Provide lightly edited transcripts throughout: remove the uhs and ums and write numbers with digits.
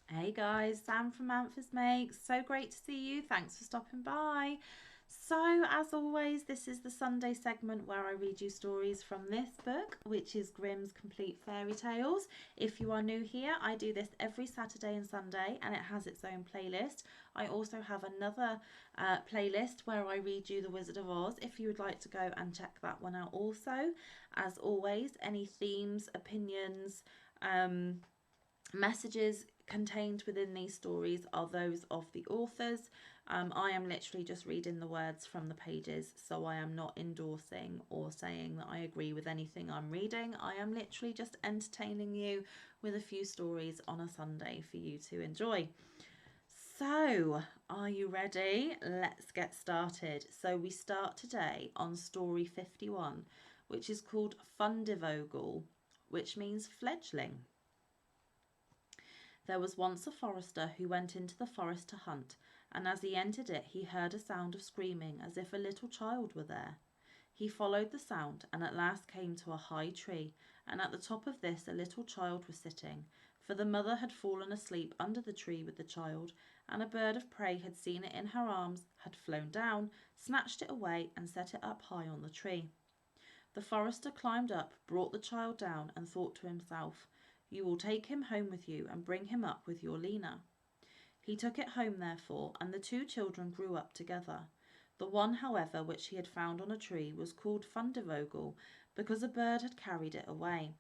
Hey guys, Sam from Manfa's Makes. So great to see you. Thanks for stopping by. So, as always, this is the Sunday segment where I read you stories from this book, which is Grimm's Complete Fairy Tales. If you are new here, I do this every Saturday and Sunday, and it has its own playlist. I also have another playlist where I read you The Wizard of Oz if you would like to go and check that one out also. As always, any themes, opinions, messages contained within these stories are those of the authors. I am literally just reading the words from the pages, so I am not endorsing or saying that I agree with anything I'm reading. I am literally just entertaining you with a few stories on a Sunday for you to enjoy. So, are you ready? Let's get started. So, we start today on story 51, which is called Fundevogel, which means fledgling. There was once a forester who went into the forest to hunt, and as he entered it he heard a sound of screaming as if a little child were there. He followed the sound and at last came to a high tree, and at the top of this a little child was sitting, for the mother had fallen asleep under the tree with the child, and a bird of prey had seen it in her arms, had flown down, snatched it away, and set it up high on the tree. The forester climbed up, brought the child down, and thought to himself, "You will take him home with you and bring him up with your Lena." He took it home, therefore, and the two children grew up together. The one, however, which he had found on a tree was called Fundevogel, because a bird had carried it away.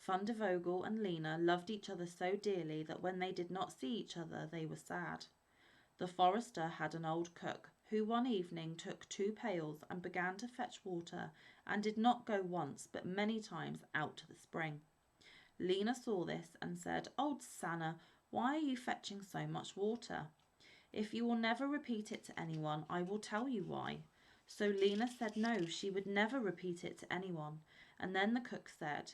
Fundevogel and Lena loved each other so dearly that when they did not see each other they were sad. The forester had an old cook, who one evening took 2 pails and began to fetch water, and did not go once but many times out to the spring. Lena saw this and said, "Old Sanna, why are you fetching so much water? If you will never repeat it to anyone, I will tell you why." So Lena said no, she would never repeat it to anyone. And then the cook said,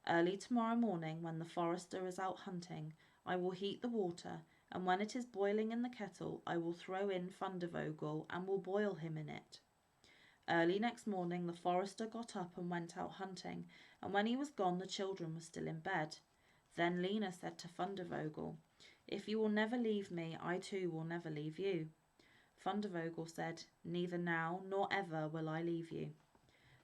"Early tomorrow morning, when the forester is out hunting, I will heat the water, and when it is boiling in the kettle, I will throw in Fundevogel and will boil him in it." Early next morning the forester got up and went out hunting, and when he was gone the children were still in bed. Then Lena said to Fundevogel, "If you will never leave me, I too will never leave you." Fundevogel said, "Neither now nor ever will I leave you."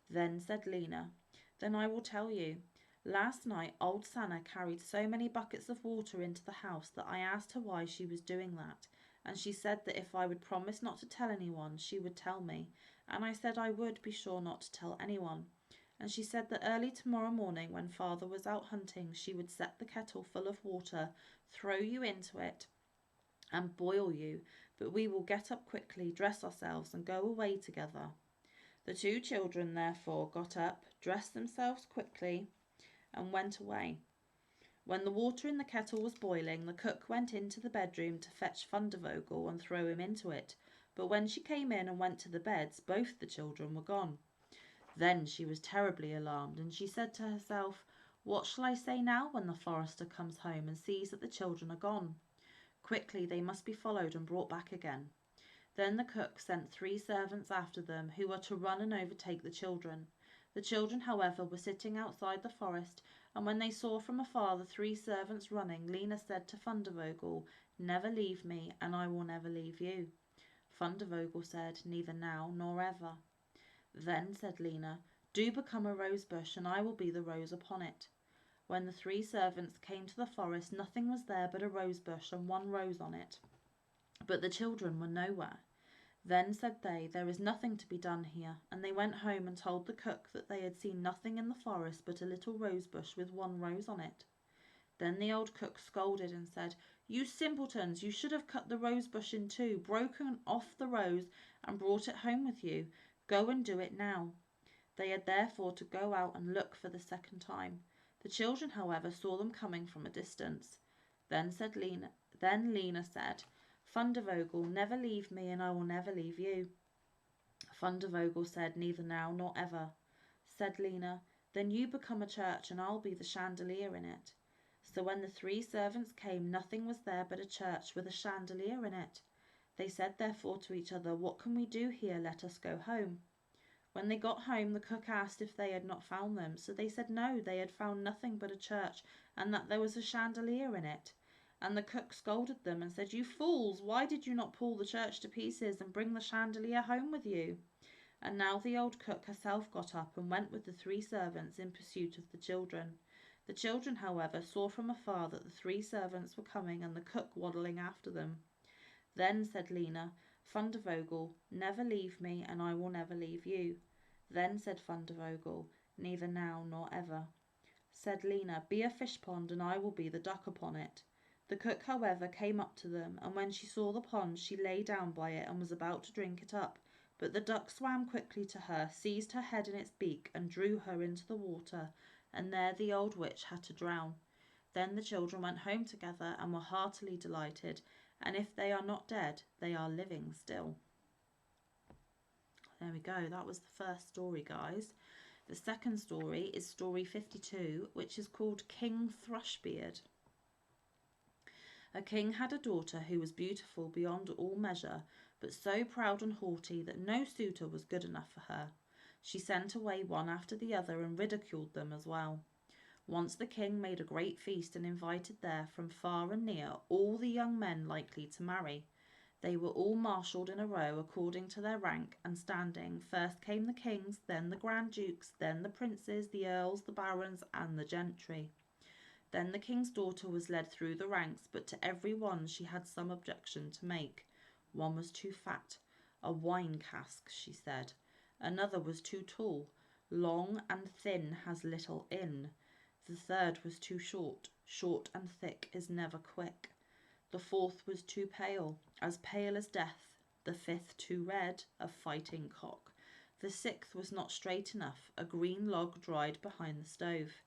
Then said Lena, "Then I will tell you. Last night old Sanna carried so many buckets of water into the house that I asked her why she was doing that, and she said that if I would promise not to tell anyone, she would tell me, and I said I would be sure not to tell anyone. And she said that early tomorrow morning, when father was out hunting, she would set the kettle full of water, throw you into it, and boil you, but we will get up quickly, dress ourselves, and go away together." The two children therefore got up, dressed themselves quickly, and went away. When the water in the kettle was boiling, the cook went into the bedroom to fetch Fundevogel and throw him into it, but when she came in and went to the beds, both the children were gone. Then she was terribly alarmed, and she said to herself, "What shall I say now when the forester comes home and sees that the children are gone? Quickly they must be followed and brought back again." Then the cook sent 3 servants after them, who were to run and overtake the children. The children, however, were sitting outside the forest, and when they saw from afar the 3 servants running, Lena said to Fundevogel, "Never leave me, and I will never leave you." Fundevogel said, "Neither now nor ever." Then said Lena, "Do become a rose bush, and I will be the rose upon it." When the 3 servants came to the forest, nothing was there but a rose bush and one rose on it, but the children were nowhere. Then said they, "There is nothing to be done here," and they went home and told the cook that they had seen nothing in the forest but a little rose bush with one rose on it. Then the old cook scolded and said, "You simpletons, you should have cut the rose bush in two, broken off the rose, and brought it home with you. Go and do it now." They had therefore to go out and look for the second time. The children, however, saw them coming from a distance. Then Lena said, "Fundevogel, never leave me, and I will never leave you." Fundevogel said, "Neither now nor ever." Said Lena, "Then you become a church, and I'll be the chandelier in it." So when the 3 servants came, nothing was there but a church with a chandelier in it. They said therefore to each other, "What can we do here? Let us go home." When they got home, the cook asked if they had not found them, so they said no, they had found nothing but a church, and that there was a chandelier in it. And the cook scolded them and said, "You fools, why did you not pull the church to pieces and bring the chandelier home with you?" And now the old cook herself got up and went with the 3 servants in pursuit of the children. The children, however, saw from afar that the 3 servants were coming and the cook waddling after them. "Then," said Lena, "Fundevogel, never leave me, and I will never leave you." "Then," said Fundevogel, "neither now nor ever." Said Lena, "Be a fish pond, and I will be the duck upon it." The cook, however, came up to them, and when she saw the pond, she lay down by it and was about to drink it up. But the duck swam quickly to her, seized her head in its beak, and drew her into the water, and there the old witch had to drown. Then the children went home together and were heartily delighted, and if they are not dead, they are living still. There we go, that was the first story, guys. The second story is story 52, which is called King Thrushbeard. A king had a daughter who was beautiful beyond all measure, but so proud and haughty that no suitor was good enough for her. She sent away one after the other and ridiculed them as well. Once the king made a great feast and invited there from far and near all the young men likely to marry. They were all marshalled in a row according to their rank, and standing, first came the kings, then the grand dukes, then the princes, the earls, the barons, and the gentry. Then the king's daughter was led through the ranks, but to every one she had some objection to make. One was too fat, a wine cask, she said. Another was too tall, long and thin has little in. The third was too short, short and thick is never quick. The fourth was too pale as death. The fifth too red, a fighting cock. The sixth was not straight enough, a green log dried behind the stove.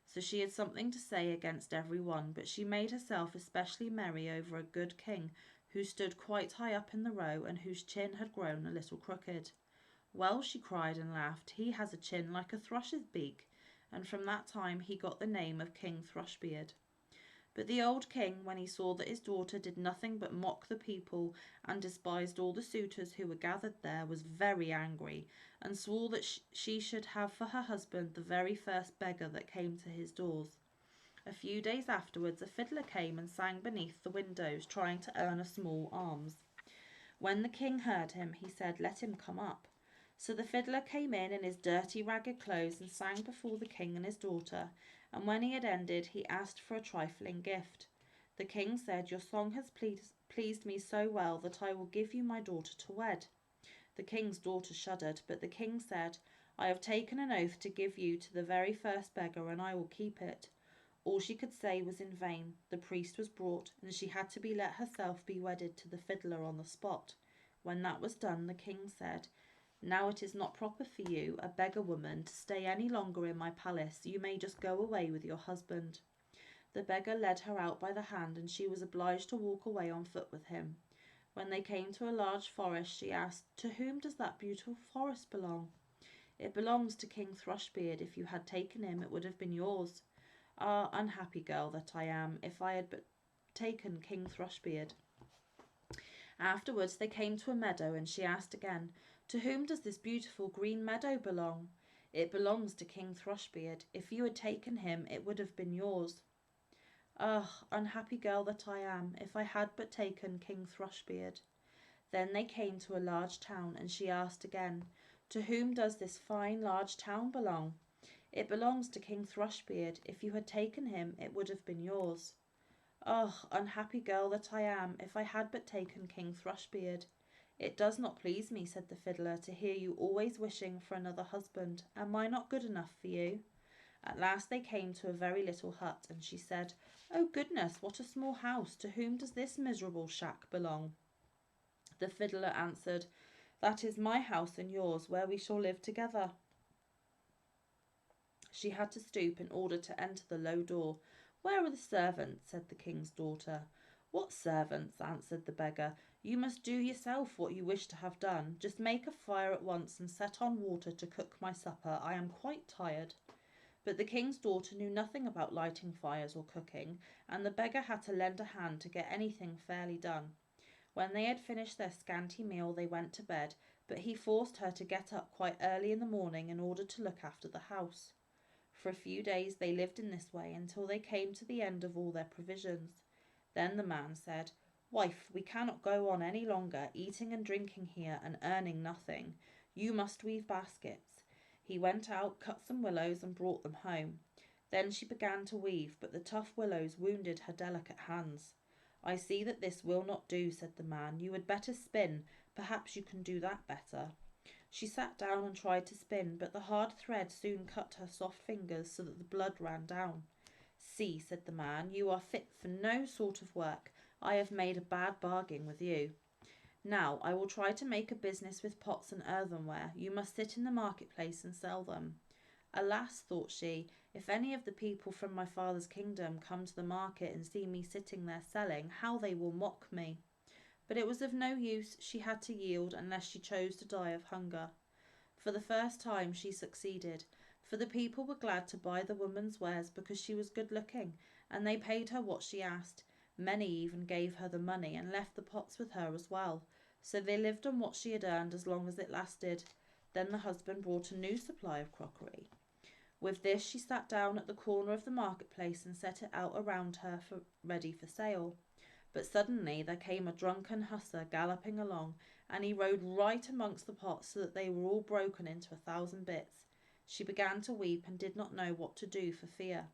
So she had something to say against every one, but she made herself especially merry over a good king who stood quite high up in the row and whose chin had grown a little crooked. "Well," she cried and laughed, "he has a chin like a thrush's beak," and from that time he got the name of King Thrushbeard. But the old king, when he saw that his daughter did nothing but mock the people and despised all the suitors who were gathered there, was very angry, and swore that she should have for her husband the very first beggar that came to his doors. A few days afterwards a fiddler came and sang beneath the windows, trying to earn a small alms. When the king heard him, he said, "Let him come up." So the fiddler came in his dirty, ragged clothes and sang before the king and his daughter, and when he had ended, he asked for a trifling gift. The king said, "Your song has pleased me so well that I will give you my daughter to wed." The king's daughter shuddered, but the king said, "I have taken an oath to give you to the very first beggar, and I will keep it." All she could say was in vain. The priest was brought, and she had to be let herself be wedded to the fiddler on the spot. When that was done, the king said, "Now it is not proper for you, a beggar woman, to stay any longer in my palace. You may just go away with your husband." The beggar led her out by the hand, and she was obliged to walk away on foot with him. When they came to a large forest, she asked, "To whom does that beautiful forest belong?" "It belongs to King Thrushbeard. If you had taken him, it would have been yours." "Ah, unhappy girl that I am, if I had but taken King Thrushbeard." Afterwards they came to a meadow, and she asked again, "To whom does this beautiful green meadow belong?" "It belongs to King Thrushbeard. If you had taken him, it would have been yours." "Ah, unhappy girl that I am, if I had but taken King Thrushbeard." Then they came to a large town, and she asked again, "To whom does this fine large town belong?" "It belongs to King Thrushbeard. If you had taken him, it would have been yours." "Ah, unhappy girl that I am, if I had but taken King Thrushbeard." "It does not please me," said the fiddler, "to hear you always wishing for another husband. Am I not good enough for you?" At last they came to a very little hut, and she said, "Oh goodness, what a small house! To whom does this miserable shack belong?" The fiddler answered, "That is my house and yours, where we shall live together." She had to stoop in order to enter the low door. "Where are the servants?" said the king's daughter. "What servants?" answered the beggar. "You must do yourself what you wish to have done. Just make a fire at once and set on water to cook my supper. I am quite tired." But the king's daughter knew nothing about lighting fires or cooking, and the beggar had to lend a hand to get anything fairly done. When they had finished their scanty meal, they went to bed, but he forced her to get up quite early in the morning in order to look after the house. For a few days they lived in this way until they came to the end of all their provisions. Then the man said, "Wife, we cannot go on any longer eating and drinking here and earning nothing. You must weave baskets." He went out, cut some willows, and brought them home. Then she began to weave, but the tough willows wounded her delicate hands. "I see that this will not do," said the man. "You had better spin. Perhaps you can do that better." She sat down and tried to spin, but the hard thread soon cut her soft fingers so that the blood ran down. "See," said the man, "you are fit for no sort of work. I have made a bad bargain with you. Now I will try to make a business with pots and earthenware. You must sit in the marketplace and sell them." "Alas," thought she, "if any of the people from my father's kingdom come to the market and see me sitting there selling, how they will mock me." But it was of no use. She had to yield unless she chose to die of hunger. For the first time she succeeded, for the people were glad to buy the woman's wares because she was good looking, and they paid her what she asked. Many even gave her the money and left the pots with her as well. So they lived on what she had earned as long as it lasted. Then the husband brought a new supply of crockery. With this she sat down at the corner of the marketplace and set it out around her ready for sale. But suddenly there came a drunken hussar galloping along, and he rode right amongst the pots so that they were all broken into 1,000 bits. She began to weep and did not know what to do for fear.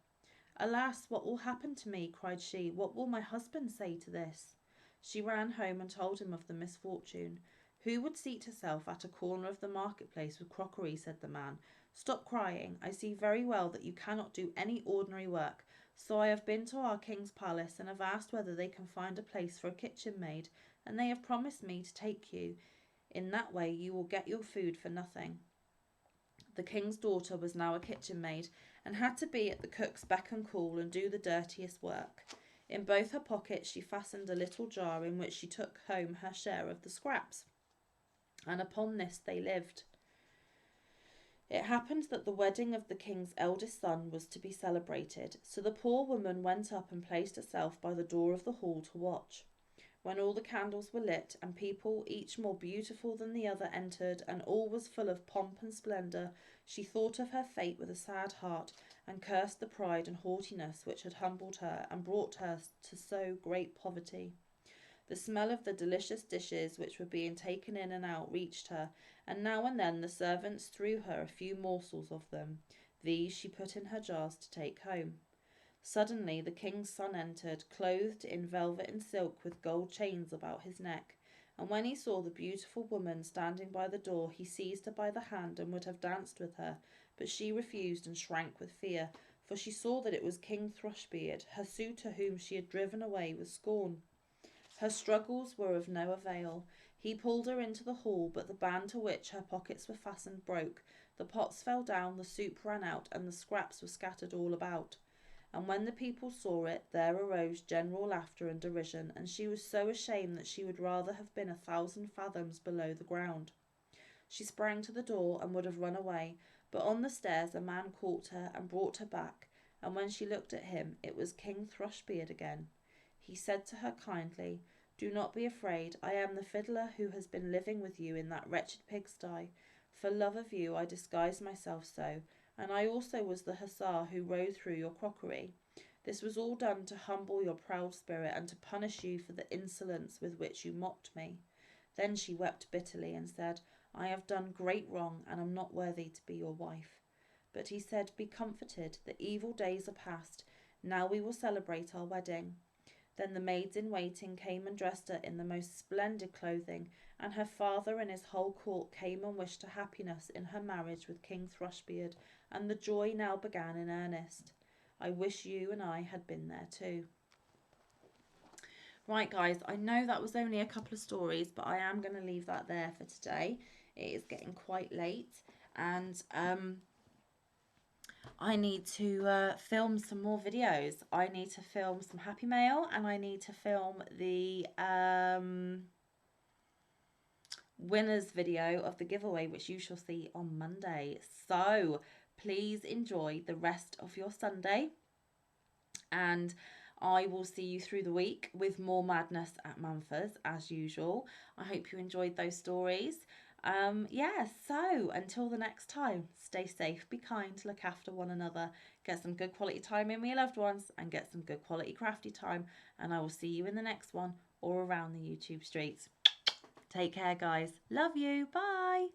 "Alas, what will happen to me?" cried she. "What will my husband say to this?" She ran home and told him of the misfortune. "Who would seat herself at a corner of the marketplace with crockery?" said the man. "Stop crying. I see very well that you cannot do any ordinary work. So I have been to our king's palace and have asked whether they can find a place for a kitchen maid, and they have promised me to take you. In that way you will get your food for nothing." The king's daughter was now a kitchen maid, and had to be at the cook's beck and call and do the dirtiest work. In both her pockets she fastened a little jar in which she took home her share of the scraps, and upon this they lived. It happened that the wedding of the king's eldest son was to be celebrated, so the poor woman went up and placed herself by the door of the hall to watch. When all the candles were lit, and people, each more beautiful than the other, entered, and all was full of pomp and splendour, she thought of her fate with a sad heart, and cursed the pride and haughtiness which had humbled her and brought her to so great poverty. The smell of the delicious dishes which were being taken in and out reached her, and now and then the servants threw her a few morsels of them. These she put in her jars to take home. Suddenly the king's son entered, clothed in velvet and silk with gold chains about his neck, and when he saw the beautiful woman standing by the door, he seized her by the hand and would have danced with her, but she refused and shrank with fear, for she saw that it was King Thrushbeard, her suitor, whom she had driven away with scorn. Her struggles were of no avail. He pulled her into the hall, but the band to which her pockets were fastened broke. The pots fell down, the soup ran out, and the scraps were scattered all about. And when the people saw it, there arose general laughter and derision, and she was so ashamed that she would rather have been 1,000 fathoms below the ground. She sprang to the door and would have run away, but on the stairs a man caught her and brought her back, and when she looked at him, it was King Thrushbeard again. He said to her kindly, "Do not be afraid. I am the fiddler who has been living with you in that wretched pigsty. For love of you I disguised myself so, and I also was the hussar who rode through your crockery. This was all done to humble your proud spirit and to punish you for the insolence with which you mocked me." Then she wept bitterly and said, "I have done great wrong and am not worthy to be your wife." But he said, "Be comforted. The evil days are past. Now we will celebrate our wedding." Then the maids in waiting came and dressed her in the most splendid clothing, and her father and his whole court came and wished her happiness in her marriage with King Thrushbeard, and the joy now began in earnest. I wish you and I had been there too. Right guys, I know that was only a couple of stories, but I am going to leave that there for today. It is getting quite late, and I need to film some more videos. I need to film some Happy Mail, and I need to film the winners video of the giveaway, which you shall see on Monday. So please enjoy the rest of your Sunday, and I will see you through the week with more madness at Manfa's as usual. I hope you enjoyed those stories. Yeah, so until the next time, stay safe, be kind, look after one another, get some good quality time in with your loved ones, and get some good quality crafty time. And I will see you in the next one or around the YouTube streets. Take care, guys. Love you. Bye.